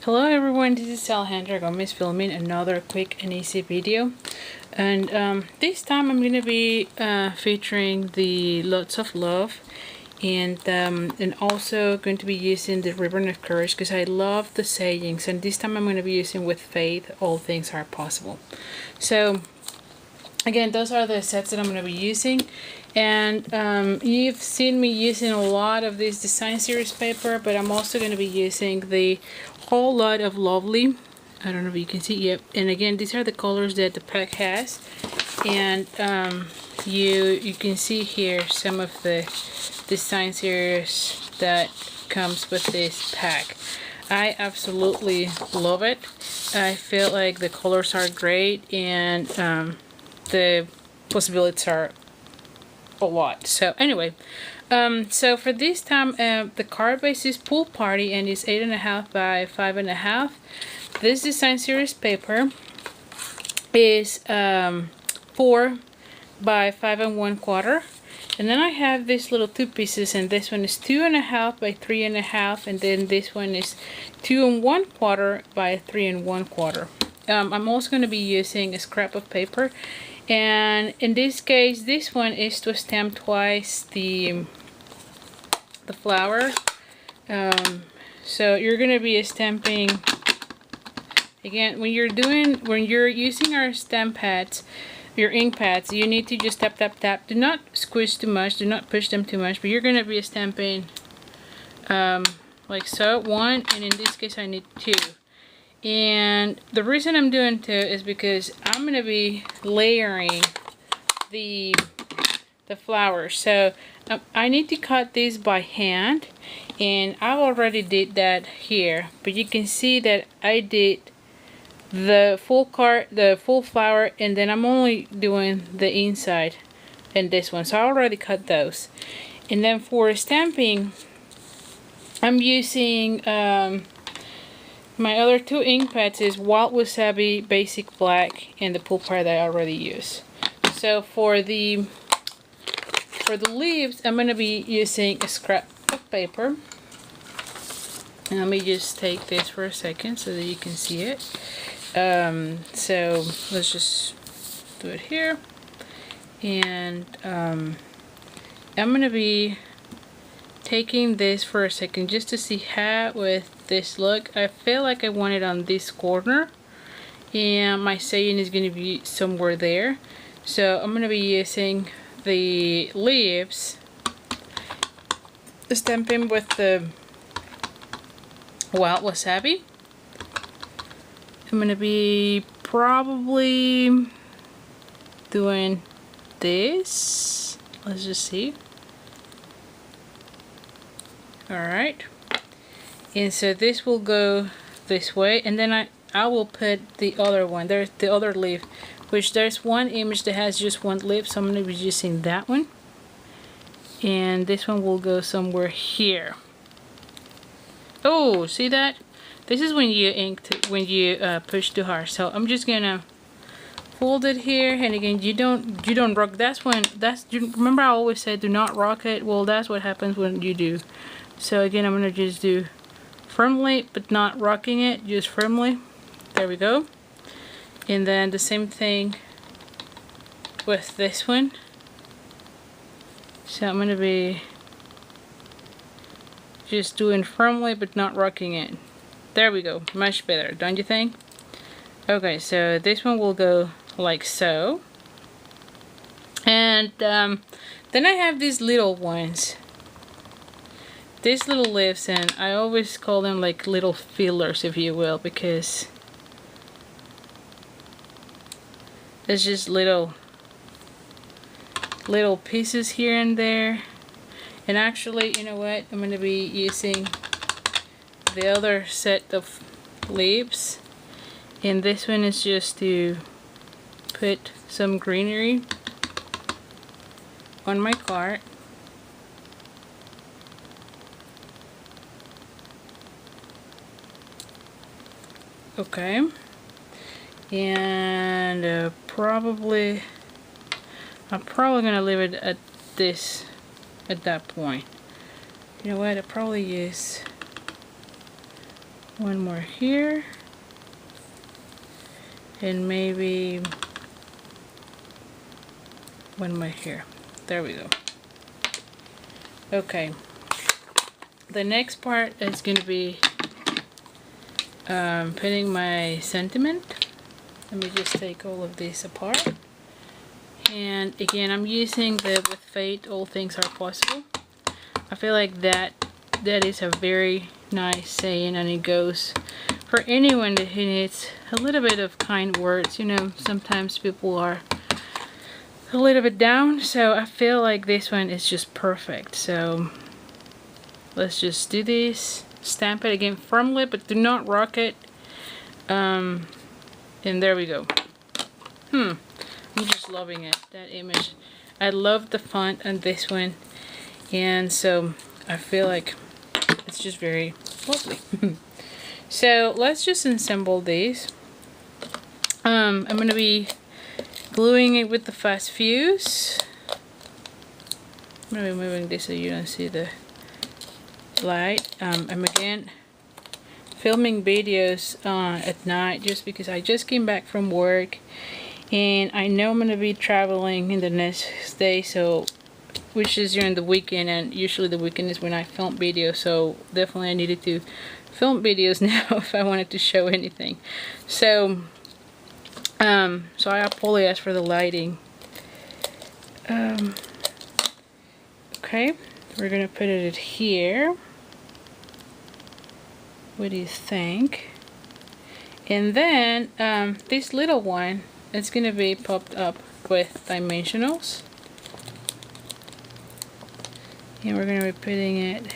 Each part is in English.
Hello everyone, this is Alejandra filming another quick and easy video, and this time I'm going to be featuring the Lots of Love, and also going to be using the Ribbon of Courage because I love the sayings, and this time I'm going to be using with faith all things are possible. So again, those are the sets that I'm going to be using, and you've seen me using a lot of this design series paper, but I'm also going to be using the Whole Lot of Lovely. I don't know if you can see. Yep. And again, these are the colors that the pack has, and you can see here some of the design series that comes with this pack. I absolutely love it. I feel like the colors are great, and the possibilities are a lot. So anyway, so for this time, the card base is Pool Party and is 8.5 by 5.5. This design series paper is 4 by 5 1/4. And then I have these little two pieces, and this one is 2.5 by 3.5, and then this one is 2 1/4 by 3 1/4. I'm also going to be using a scrap of paper, and in this case, this one is to stamp twice the flower. So you're going to be stamping again when you're using our stamp pads, your ink pads. You need to just tap tap tap. Do not squish too much, do not push them too much, but you're going to be stamping like so, one, and in this case I need two. And the reason I'm doing two is because I'm going to be layering the flowers. So I need to cut this by hand, and I already did that here, but you can see that I did the full flower, and then I'm only doing the inside and this one, so I already cut those. And then for stamping, I'm using my other two ink pads is Wild Wasabi Basic Black and the Pool Party that I already used. So for the leaves, I'm going to be using a scrap of paper. And let me just take this for a second so that you can see it. So let's just do it here. And I'm going to be taking this for a second just to see how with this look. I feel like I want it on this corner, and my saying is going to be somewhere there. So I'm going to be using the leaves, stamping with the Wild Wasabi. I'm going to be probably doing this. Let's just see. Alright, and so this will go this way, and then I will put the other one. There's the other leaf, which there's one image that has just one leaf, so I'm going to be using that one, and this one will go somewhere here. Oh, see that? This is when you push too hard. So I'm just gonna fold it here, and again, you don't rock. Remember I always said do not rock it. Well, that's what happens when you do. So again, I'm going to just do firmly, but not rocking it, just firmly. There we go. And then the same thing with this one. So I'm going to be just doing firmly, but not rocking it. There we go. Much better, don't you think? Okay, so this one will go like so. And then I have these little ones. These little leaves, and I always call them like little fillers, if you will, because there's just little pieces here and there. And actually, you know what? I'm going to be using the other set of leaves, and this one is just to put some greenery on my card. Okay, and I'm probably gonna leave it at that point. You know what? I'll probably use one more here, and maybe one more here. There we go. Okay, the next part is going to be putting my sentiment. Let me just take all of this apart. And again, I'm using the With Fate, All Things Are Possible. I feel like that is a very nice saying, and it goes for anyone who needs a little bit of kind words. You know, sometimes people are a little bit down, so I feel like this one is just perfect. So let's just do this. Stamp it again firmly, but do not rock it. And there we go. I'm just loving it, that image. I love the font on this one, and so I feel like it's just very lovely. So let's just assemble these. I'm going to be gluing it with the fast fuse. I'm going to be moving this so you don't see the light. I'm again filming videos at night just because I just came back from work, and I know I'm going to be traveling in the next day, so which is during the weekend, and usually the weekend is when I film videos, so definitely I needed to film videos now if I wanted to show anything. So so I apologize for the lighting. Okay, we're gonna put it here. What do you think? And then this little one, it's gonna be popped up with dimensionals, and we're gonna be putting it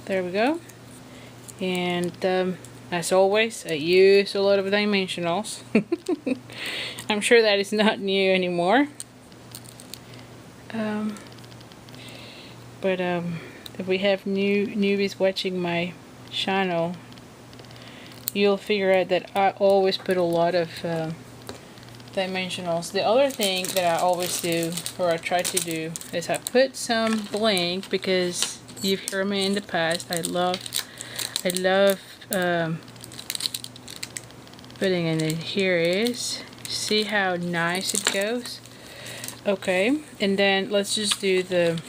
there we go. And as always, I use a lot of dimensionals. I'm sure that is not new anymore. But if we have newbies watching my channel, you'll figure out that I always put a lot of dimensionals. The other thing that I always do, or I try to do, is I put some blank, because you've heard me in the past, I love putting in it. Here is, see how nice it goes. Okay, and then let's just do the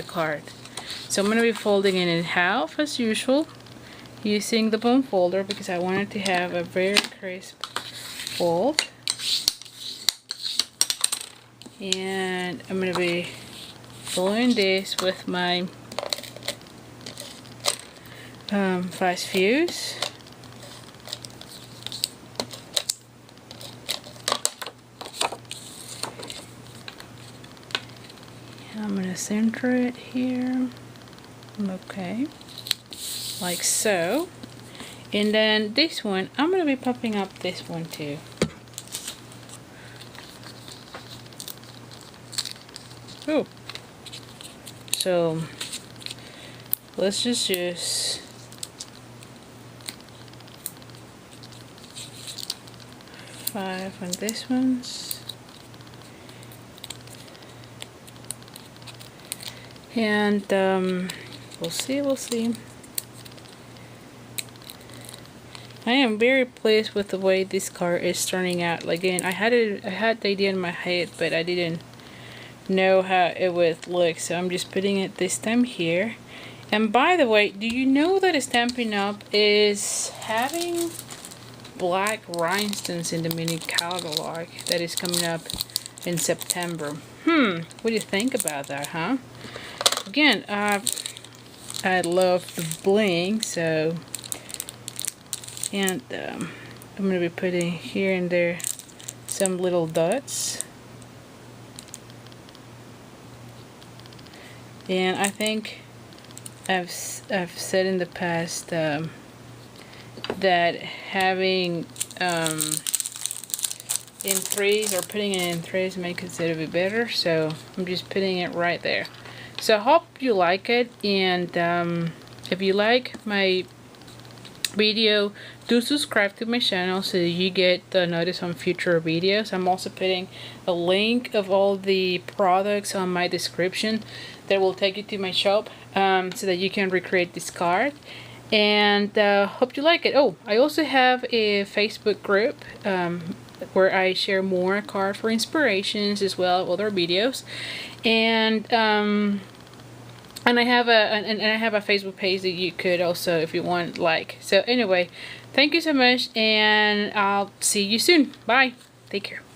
card. So I'm going to be folding it in half as usual, using the bone folder because I wanted to have a very crisp fold. And I'm going to be following this with my fast fuse. I'm going to center it here. Okay, like so. And then this one, I'm going to be popping up this one too. Oh, so let's just use five on this ones. And we'll see. I am very pleased with the way this card is turning out. Again, I had the idea in my head, but I didn't know how it would look, so I'm just putting it this time here. And by the way, do you know that Stampin' Up! Is having black rhinestones in the mini catalog that is coming up in September? What do you think about that, huh? Again, I love the bling, so, and I'm going to be putting here and there some little dots. And I think I've said in the past that having in threes, or putting it in threes, makes it a little bit better, so I'm just putting it right there. So I hope you like it, and if you like my video, do subscribe to my channel so you get the notice on future videos. I'm also putting a link of all the products on my description that will take you to my shop, so that you can recreate this card. And hope you like it. Oh, I also have a Facebook group where I share more card for inspirations as well as other videos, and I have a Facebook page that you could also, if you want, like. So anyway, thank you so much, and I'll see you soon. Bye. Take care.